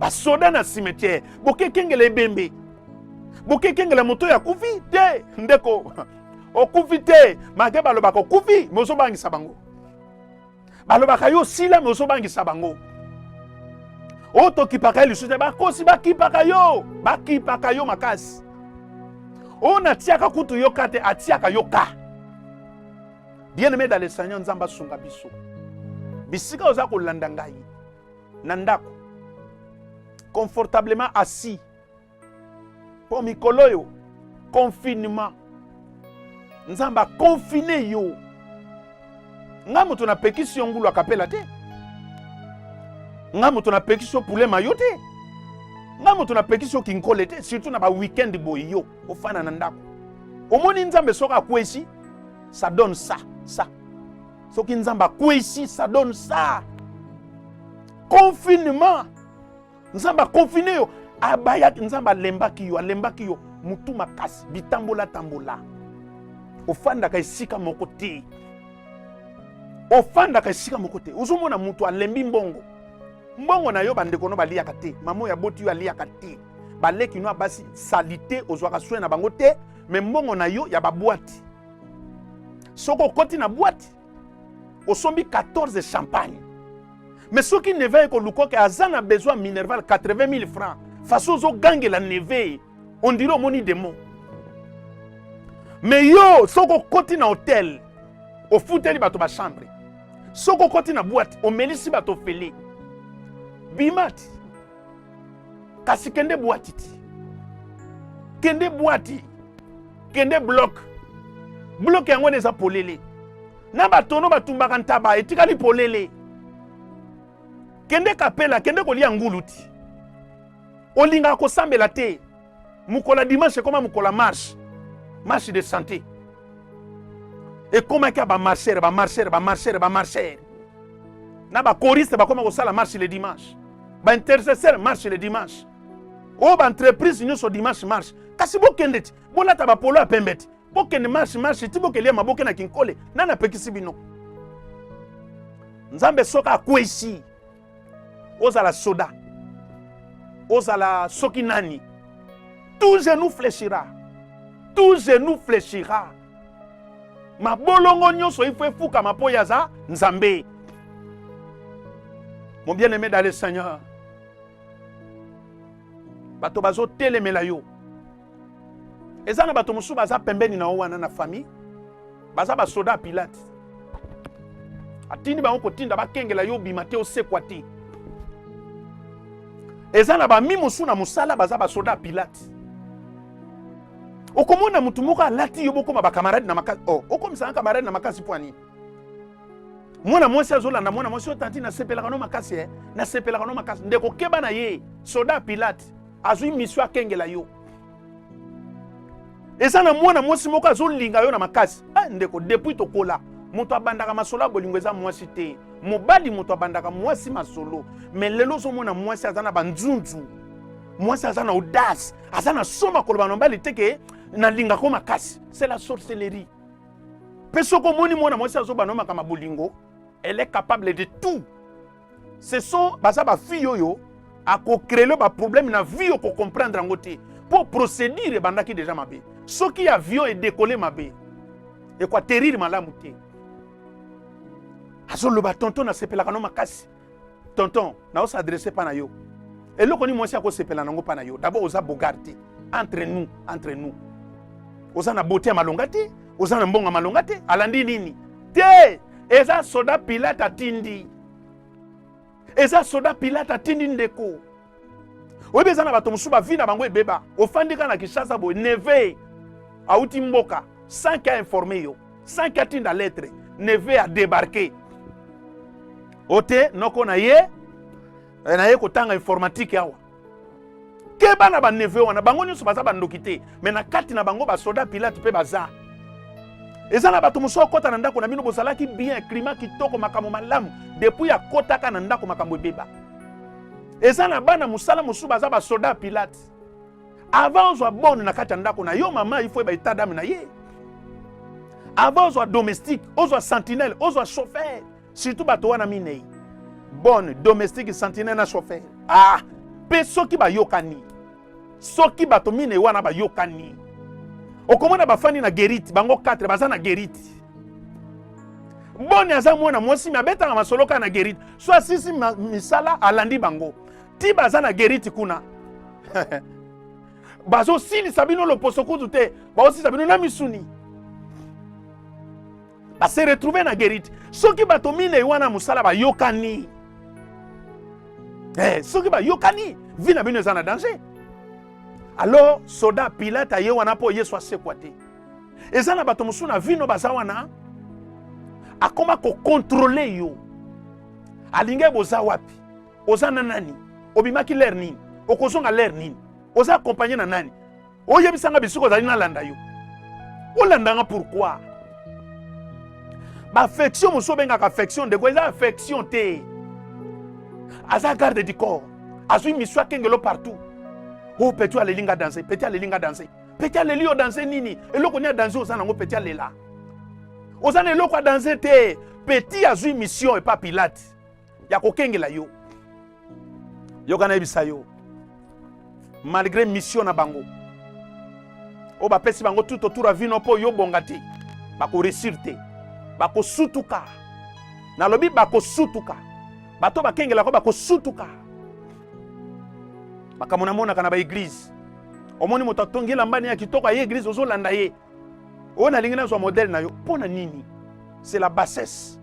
Speaker 2: Basoda na cimetière, boke kengele bembe, boke kengele moto ya kufi, te, ndeko, okufi te, make balobako kufi, mozo bangisa bango. balobaka yo sila me ozobangisa bango. O tokipaka lisusu bakosi bakipaka yo makasi. O natiaka kutu yo kate atiaka yo ka. Bien-aimé dans le Seigneur, nzamba sunga biso. Bisika oza kolanda ngai na ndako. Confortablement assis. Pour mikolo yo confinement. Nzamba confiné yo. Nga mutu na pekisi yo ngulu akapela te. Nga mutu na pekisi yo poulet mayo te. Nga mutu na pekisi yo kinkole te. Surtout na ba weekend boy yo. Ofana na ndako. Omoni nzambe soka kwesi. Ça donne ça. Soki nzamba kwesi, ça donne ça. Confinement. Nzamba confiné yo. Abaya nzamba lembaki yo. Mutu makasi. Bitambola. Ofanda ka esika moko te. Uzomona mutu alembi mbongo. Mbongo na yo bandeko no baliaka te. Mamo ya boti yo aliaka te. Baleki no basi salite ozwaka soin na bango te. Mais mbongo na yo ya baboîte. Soko koti na boîte. Osombi 14 champagne. Mais ceux qui ne veulent que Lukoke Azan a besoin Minerval 80 000 francs. Façon zo gangue la neve. On dirait au moni démon. Mais yo, soko koti na hôtel. Au fouteli bato ba chambre. Soko koti na boîte. Au melisi bato fele. Bimati. Kasi kende boîte. Kende boîte. Kende bloc. Bloc yango neza polele. Na batono batumbaka ntaba etikali polele. Kende kapela, kende kolia nguluti. Olinga kosambela te. Mukola dimanche koma mukola marche. Marche de santé. Et comment qu'il y a ba marcher. Na ba choriste ba koma kosala marche le dimanche. Ba intercesseur marche le dimanche. O ba entreprise nyo so dimanche marche. Kasi bo kendeti. Bo lata ba polo apembeti. Bo kende marche ti bo kelia maboke na kinkole. Nana pekisi bino. Nzambe soka kwesi. Ozala soda. Ozala soki nani. Tout genou fléchira. Ma bolongo nyonso il faut fuka ma poyaza nzambe. Mon bien-aimé dans le Seigneur. Bato bazo telemela yo. Ezana bato musu baza pembeni na wana na famille. Baza ba soda Pilate. Atindi ba onko tinda ba kengela yo bimate o sekwati. Ezana ba mimusu na musala baza ba soda Pilate. Okomona mutu moko alati yo boko ba camarade na makasi. Oh, okomisa camarade na makasi poani. Mwana mwasi azolanda mwana mwasi otanti na sepelaka no makasi na sepelaka no makasi ndeko keba na ye soda Pilate azui mission akengela yo. Ezana mwana mwasi moko azolinga yo na makasi. Ndeko depuis tokola mutu abandaka masolo bolingo eza mwasi te. Mobali mutu abandaka mwasi masolo. Mais lelo zo mwana mwasi azana banzunzu. Mwasi azana audace, azana soma koloba nombali teke na linga ko makasi. C'est la sorcellerie. Pesoko moni mwana mwasi azoba no makama bolingo, elle est capable de tout. Ce sont baza ba fille yo a ko créer ba problème na vie ko comprendre ngote. Pour procédure bandaki déjà mabe. Soki avion est décollé mabe. Et quoi terrible malamu te. Azoloba tonton na sepela kano makasi. Tonton na o s'adresser pa na yo. Et là, on dit que c'est pas d'abord, on a bogarté entre nous. On a beauté à malongate, on a bon à malongate, à l'andi nini. Té, et ça soda Pilate à tindi. Et ça soda Pilate à tindi ndeko. Oui, mais ça n'a pas ton souba vie na bango beba. Au fin de kana kishasa bo neve a utimboka sans qu'il informé yo, sans qu'il tinda lettre, neve a débarqué. Ote noko na ye. Na ye kotanga informatique yawa. Keba na ba neve wana bango nyonso baza bandokite mais na kati na bango ba soda Pilate pe baza. Ezana bato muso kota na ndako na bino bozalaki bien climat kitoko makambo malamu depuis ya kota ka na ndako makambo beba. Ezana bana musala musu baza ba soda Pilate. Avant zo bonne na kati na ndako na yo mama il faut ba itadam na ye. Avant zo domestique, ozo sentinelle, ozo chauffeur, surtout bato wana minei. Bonne domestique sentinelle na chauffeur. Ah, pe soki ba yokani. Soki bato mine wana ba yokani. Okomona ba fani na geriti, bango 4 baza na geriti. Boni aza mwana mwasi me abetaka masolo kaka na gerite. So asisi misala alandi bango. Ti baza na gerite kuna. Bazo silisa bino loposo kutu te. Bazo silisa bino na misuni. Ba se retrouver na gerite. Soki bato mine wana musala ba yokani. Soki ba yokani, vi na bino eza na danger. Alors soda Pilate aye wana po Yesu asekwa te. Eza na bato musu na vino baza wana akoma ko contrôler yo. Alinge boza wapi? Oza na nani? Obimaki l'air nini? Okozonga l'air nini? Oza accompagner na nani? Oyebisanga bisuko zali na landa yo. Olandanga pourquoi? Ba affection muso benga affection de quoi affection te. Aza garde du corps. Azui miswa kengelo partout. Oh petit alelinga danser, petit alelinga danser. Petit alelio danser nini? Eloko nya danser oza nango petit alela. Oza na eloko danser te. Petit azui mission et pas Pilate. Ya ko kengela yo. Yo kana ebisa yo. Malgré mission na bango. O ba pesi bango tout autour a vino po yo bongati. Ba ko réussir te. Ba ko sutuka. Na lobi ba ko sutuka. Bato ba kengela ko ba ko sutuka. Bakamona mona kana ba église. Omoni moto tongela mbani ya kitoko ya église ozo landa ye. Ona lingina so modèle na yo pona nini? C'est la bassesse.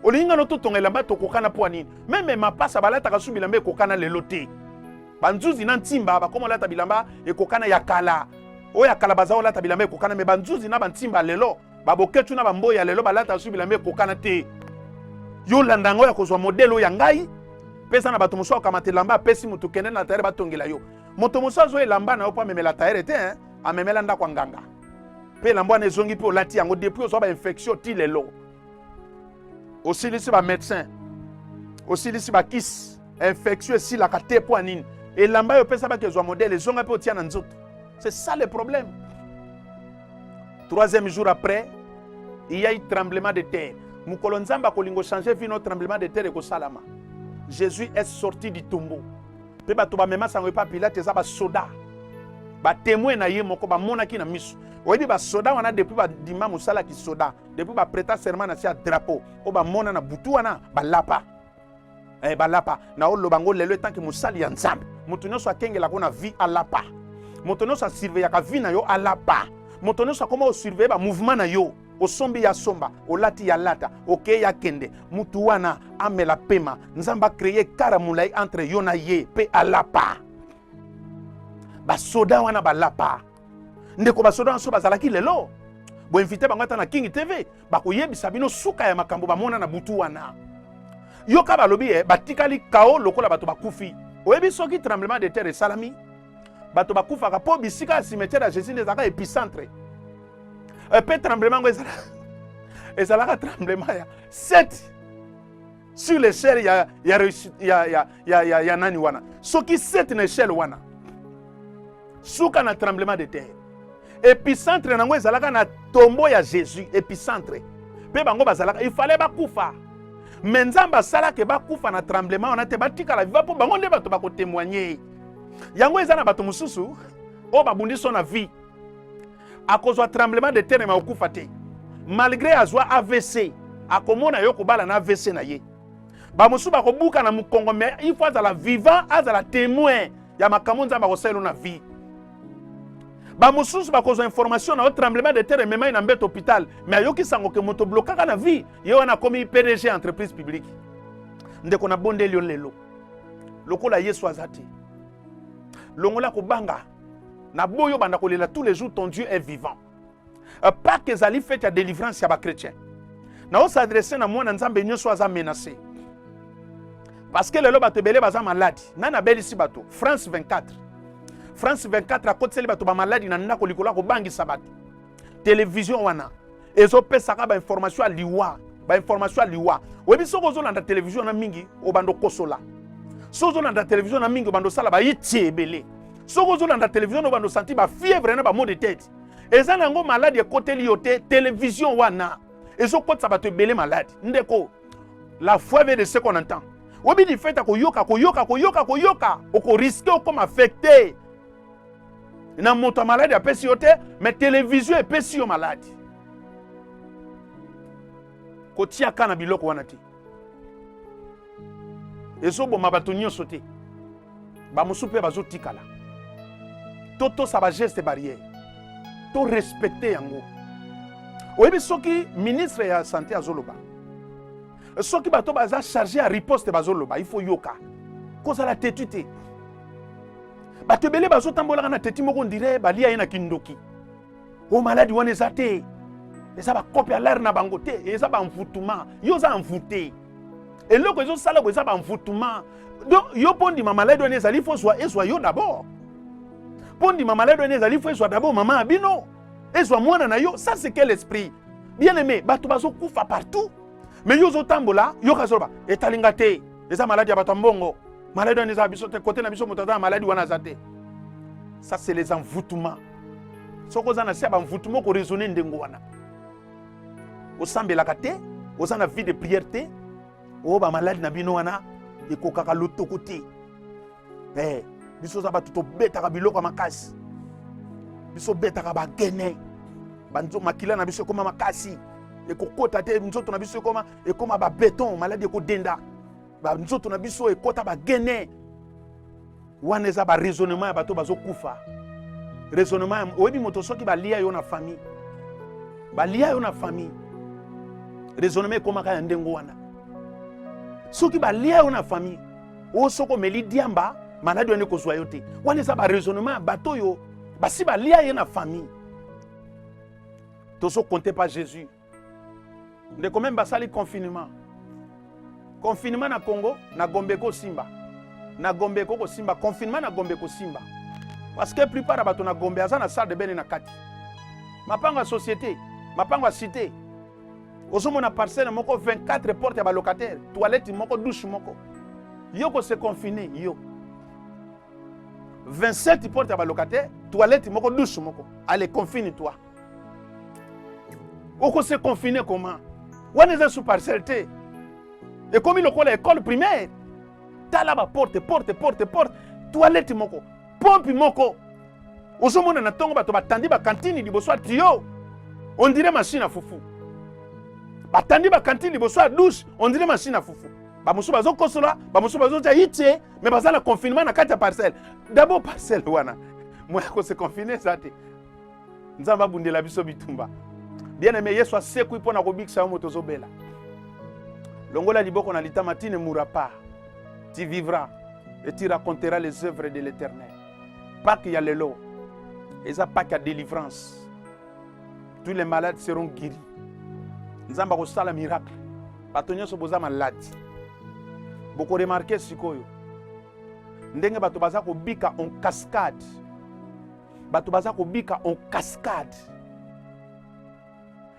Speaker 2: Olinga no to tongela mbato kokana po nini? Même ma passa balata ka subila mbe kokana lelo te. Banzuzi na ntimba ba komo lata bilamba e kokana ya kala. O ya kala baza olata bilamba e kokana me banzuzi na bantimba lelo. Baboketu na bambo ya lelo balata subila mbe kokana te. Yo landango ya kozwa modèle ya ngai. Pesa na bato muso kamate lamba pesi mutu kene na taire batongela yo. Moto muso zo elamba na opa memela taire te hein, amemela nda kwa nganga. Pe lamba na ezongi pe olati yango depuis ozo ba infection ti lelo. Aussi lisi ba médecin. Aussi lisi ba kiss infection si la kate po nini. Et lamba yo pesa ba kezwa modèle ezonga pe otia na nzoto. C'est ça le problème. Troisième jour après, il y a eu tremblement de terre. Mukolo nzamba kolingo changer vino tremblement de terre ko salama. Jésus est sorti du tombeau. Pe bato ba mema sango pa Pilate za ba soda. Ba témoin na ye moko ba mona ki na misu. Oyedi ba soda wana depuis ba dima musala ki soda. Depuis ba prêta serment na sia drapeau. O ba mona na butu wana ba lapa. Ba lapa. Na o lobango lelo tant que musali ya nzambe. Mutu nyonso akengela ko na vie à lapa. Mutu nyonso surveiller ka vie na yo à lapa. Mutu nyonso comment surveiller ba mouvement na yo. O sombi ya somba, o lati ya lata, o ke ya kende, mutu wana amela pema, nzamba créer karamulai entre yo na ye, pe alapa. Ba soda wana ba lapa. Ndeko ba soda wana so bazalaki lelo. Bo invité bango ata na King TV, ba koyebisa bino suka ya makambo ba mona na butu wana. Yo ka balobi batikali kao lokola bato bakufi. Oyebi soki tremblement de terre salami. Bato bakufa ka po bisika cimetière ya Jésus nezaka épicentre. Pe tremblement et ça la tremblement ya 7 sur l'échelle ya nani wana soki 7 na échelle wana suka na tremblement de terre épicentre nango ezalaka na tombeau ya Jésus épicentre pe bango bazalaka il fallait bakufa mais nzamba sala ke bakufa na tremblement wana te batika la viva po bango nde bato bako témoigner yango ezana bato mususu o babundi so na vie à cause du tremblement de terre ma okufa te malgré azwa AVC akomona yo ko bala na AVC na ye ba musu ba ko buka na mukongo mais il faut azala vivant azala témoin ya makambo nzamba ko selo na vie ba musu ba ko zo information na tremblement de terre même na mbet hôpital mais ayoki sango ke moto bloquer na vie yo wana komi PDG entreprise publique ndeko na bonde lio lelo lokola Yesu azati longola ko banga na boyo banda kolela tous les jours ton Dieu est vivant. Pas que zali fait ta délivrance ya ba chrétien. Na o s'adresser na mwana nzambe nyoso aza menacé. Parce que lelo bato belé baza malade. Na belisi bato France 24. France 24 a côté bato ba malade na ndako likola ko bangisa bato. Télévision wana ezo pesaka ba information liwa, ba information liwa. Webi soko zo na télévision na mingi o bando kosola. Sozo na télévision na mingi o bando sala ba yiti ebele. Soko zo na télévision no bando senti ba fièvre na ba maux de tête. Eza nango malade ya côté lioté télévision wana. Ezo kotsa bato ebele malade. Ndeko la foi veut de ce qu'on entend. Webi di fait ko yoka oko risquer o comme affecté. Na moto malade apesi yote mais télévision epesi yo malade. kotia kana biloko wana te ezoboma bato nyonso te bamosusu mpe bazotikala totosa bageste barrière to respecte yango oyebi soki ministre ya santé azoloba soki bato baza chargé ya riposte bazoloba il faut yoka kozala tetu te bato ebele bazotambolaka na teti moko ndire balia ye na kindoki o maladi wana eza te eza bakope ya lare na bango te eza bamvutuma yo oza mvute eloko ezosala bo eza bamvutuma donc yo mpo ndima maladi wana ezali fo ezwa yo d'abord mpo ndima maladi wana ezali fo ezwa d'abord mama ya bino ezwa mwana na yo ça c'est quel esprit bien aimé bato bazokufa partout mais yo ozotambola yo kazoloba etalinga te eza maladi ya bato ya mbongo maladi wana eza biso te kote na biso moto aza na maladi wana aza te ça c'est les envoûtements soki oza na se ya bamvutuma okoraisonne ndenge wana osambelaka te oza na vie de prière te oyo bamaladi na bino wana ekokaka lotoko te biso oza bato tobetaka biloko ya makasi biso betaka bagene makila na biso ekoma makasi ekokota te nzoto na biso ekoma babeton maladi ekodenda nzoto na biso ekota bagene wana eza baraisonnement ya bato bazokufa raisonnement oyebi moto soki balia yo na famille raisonnement ekomaka ya ndenge wana soki balia yo na famille oyo soko omeli diamba maladi wana ekozwa yo te wana eza baraisonnement ya bato oyo basi balia ye na famille tozokonte pa Jésus ndeko meme basali confinement na Congo na Gombe kosimba confinement na Gombe kosimba parce que plupart ya bato na Gombe aza na salle de bene na kati mapango ya société mapango ya cité ozomona parcelle moko 24 porte ya balocataire toilette moko douche moko yo kose confine yo 27 porte ya balocataire toilette moko douche moko allez confine toi okose confine comment wana eza sous parcelle te ekomi lokola école primaire tala ba porte toilette moko pompe moko ozomona na ntongo bato batandi bakantine liboso ya tio on dirait machine à fufu batandi bakantine liboso ya douche on dirait machine à fufu bamosusu bazokosola bamosusu bazotia ite mais baza na confinement na kati ya parcelle d'abord parcelle wana moya kose confine eza te nzambe abundela biso bitumba bien aimé yesu asekwi mpo na kobikisa yo moto ozobela longola liboko na litama ti ne mourras pas tu vivras et tu raconteras les œuvres de l'Éternel. Pâques ya lelo eza Pâques ya délivrance. Tous les malades seront guéris. Nzamba kosala miracle. Bato nyonso boza malade. Boko remarquer sikoyo. Ndenge bato baza kobika en cascade. Bato baza kobika en cascade.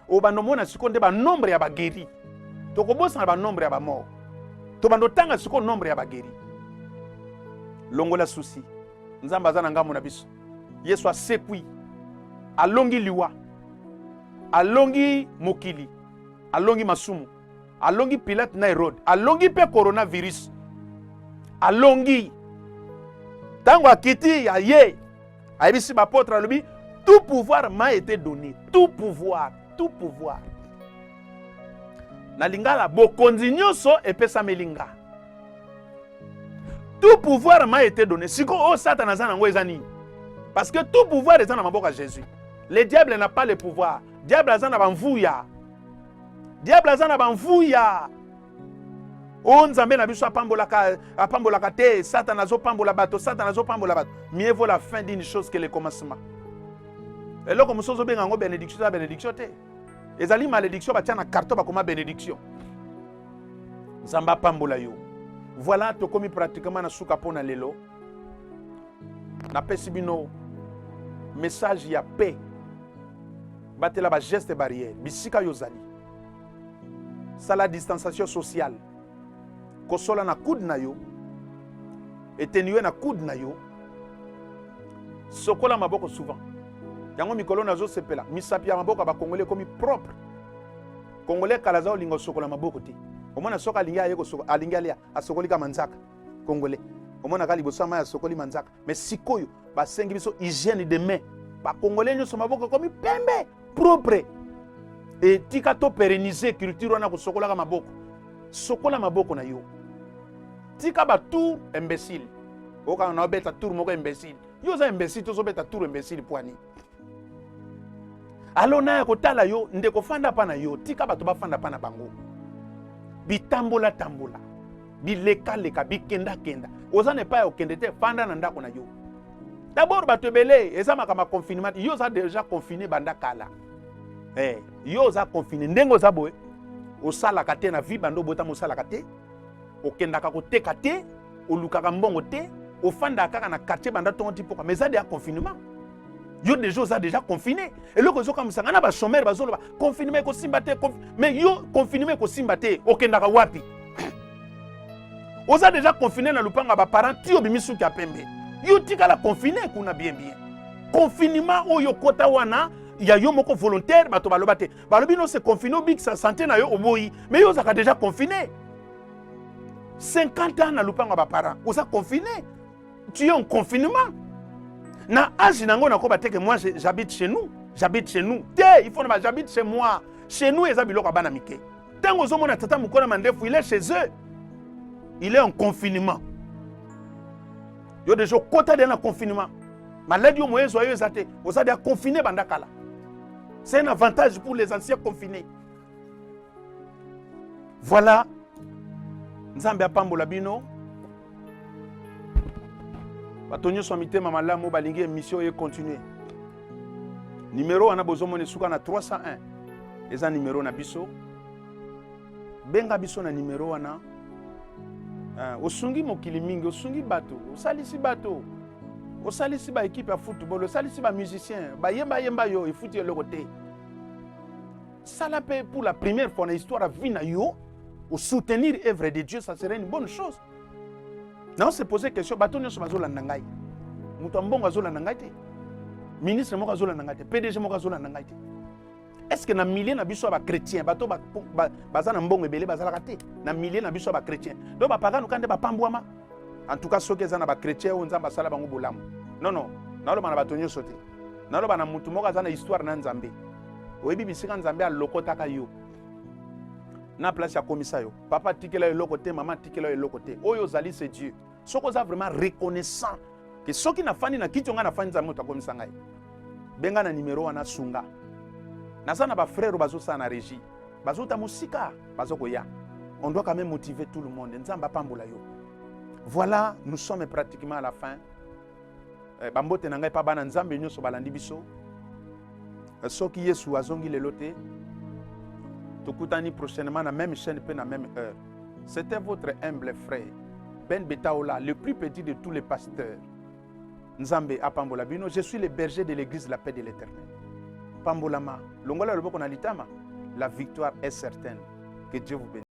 Speaker 2: O banomona siko nde ba nombre ya bageri. Tokobosa na ba nombre ya ba mort. To bandotanga siko nombre ya bageri. Longola souci. Nzamba za na ngambo na biso. Yesu asekwi. Alongi liwa. Alongi mokili. Alongi masumu. Alongi Pilate na Herode. Alongi pe coronavirus. Alongi. Tango akiti ya ye. Aibisi bapotre alobi, tout pouvoir m'a été donné. Tout pouvoir. Tout pouvoir. Na lingala bokonzi nyonso epesa melinga. Tout pouvoir m'a été donné. Siko o Satan aza nango ezani. Parce que tout pouvoir est dans maboka Jésus. Le diable n'a pas le pouvoir. Diable aza na banvuya. Diable aza na banvuya. O nzambe na biso apambolaka te. Satan azo pambola bato. Satan azo pambola bato. Mieux vaut la fin d'une chose que le commencement. Et là comme ça zo benga ngo bénédiction ta bénédiction te. Ezali malédiction batia na carton ba koma bénédiction. Nzamba pambola yo. Voilà to komi pratiquement na suka pona lelo. Na pesi bino message ya paix. Batela ba geste barrière. Bisika yozali. Sala distanciation sociale. Kosola na coude na yo. Etenuer na coude na yo. Sokola maboko souvent. Yango mikolo nazo sepela. Misapi ya maboko ba congolais komi propre. Congolais kalaza olingo sokola maboko te. Omona soka alinga yeko soko alinga lia asokoli ka manzaka congolais. Omona kali bosama ya sokoli manzaka. Mais sikoyo ba sengi biso hygiène de main. Ba congolais nyo so maboko komi pembe propre. et tika to pérenniser culture wana ko sokola ka maboko sokola maboko na yo tika ba tour imbécile oka na beta tour moko imbécile yo za imbécile to so beta tour imbécile poani alo na ko tala yo ndeko fanda pa na yo tika bato ba fanda pa na bango bitambola tambola bileka leka bikenda kenda oza ne pa ya okende te fanda na ndako na yo d'abord bato ebele eza makama confinement yo za déjà confiné banda kala yo za confiné ndengo za boye osalaka te na vie bando bota mosalaka te okendaka koteka te olukaka mbongo te ofandaka kaka na quartier banda tongo tipoka mais ça déjà confinement yo déjà confiné et le kozo comme ça na ba chômeur bazoloba confinement ko simba te mais yo confinement ko simba te okendaka wapi oza déjà confiné na lupanga ba parents ti obimisu ki apembe yo tika la confiné kuna bien confinement oyo kota wana ya yo moko volontaire bato baloba te balobi no se confiné big sa santé na yo oboyi mais yo zaka déjà confiné 50 ans na lupanga ba parents oza confiné tu es en confinement na âge nango na ko bateke moi j'habite chez nous te il faut na j'habite chez nous eza biloko bana mike tango zo mona tata mukona mandefu il est chez eux il est en confinement yo déjà kota de na confinement malade yo moyezo yo ezate oza de confiné banda kala c'est un avantage pour les anciens confinés voilà nzambe apambola bino batonyo so mitema malamu balingi émission et continuer numéro ana bozomone suka na 301 eza numéro na biso benga biso na numéro wana osungi mokili mingi osungi bato osalisi bato osalisi ba équipe ya football osalisi ba musicien ba yemba yo efuti eloko te sala pe pour la première fois na histoire vie na yo au soutenir œuvre de Dieu ça serait une bonne chose. Non, se poser question bato nyonso bazolanda ngai mutu mbongo azolanda ngai te ministre moko azolanda ngai te PDG moko azolanda ngai te est-ce que na millier na biso ba chrétien bato bazana mbongo ebele bazalaka te na millier na biso ba chrétien donc ba pagano kande ba pambwama en tout cas soki ezana ba chrétien o nzamba sala bango bolamu non naloba na bato nyonso te naloba na mutu moko azana histoire na nzambe oyebi bisika nzambe alokotaka yo na place ya komisa yo papa tikela eloko te maman tikela eloko te oyo zali c'est Dieu soko za vraiment reconnaissant que soki na fani na kitonga na fani za moto akomisa ngai benga na numéro wana sunga nazana ba frère bazo sa na régie bazo ta musika bazo koya on doit quand même motiver tout le monde nzamba pambola yo voilà nous sommes pratiquement à la fin bambote na ngai pa bana nzambe nyoso balandi biso soki Yesu azongi lelo te tokutani prochainement na même chaîne pe na même heure. C'était votre humble frère Ben Betaola, le plus petit de tous les pasteurs. Nzambe apambola bino, je suis le berger de l'église La Paix de l'Éternel. Pambolama, longola loboko na litama, la victoire est certaine. Que Dieu vous bénisse.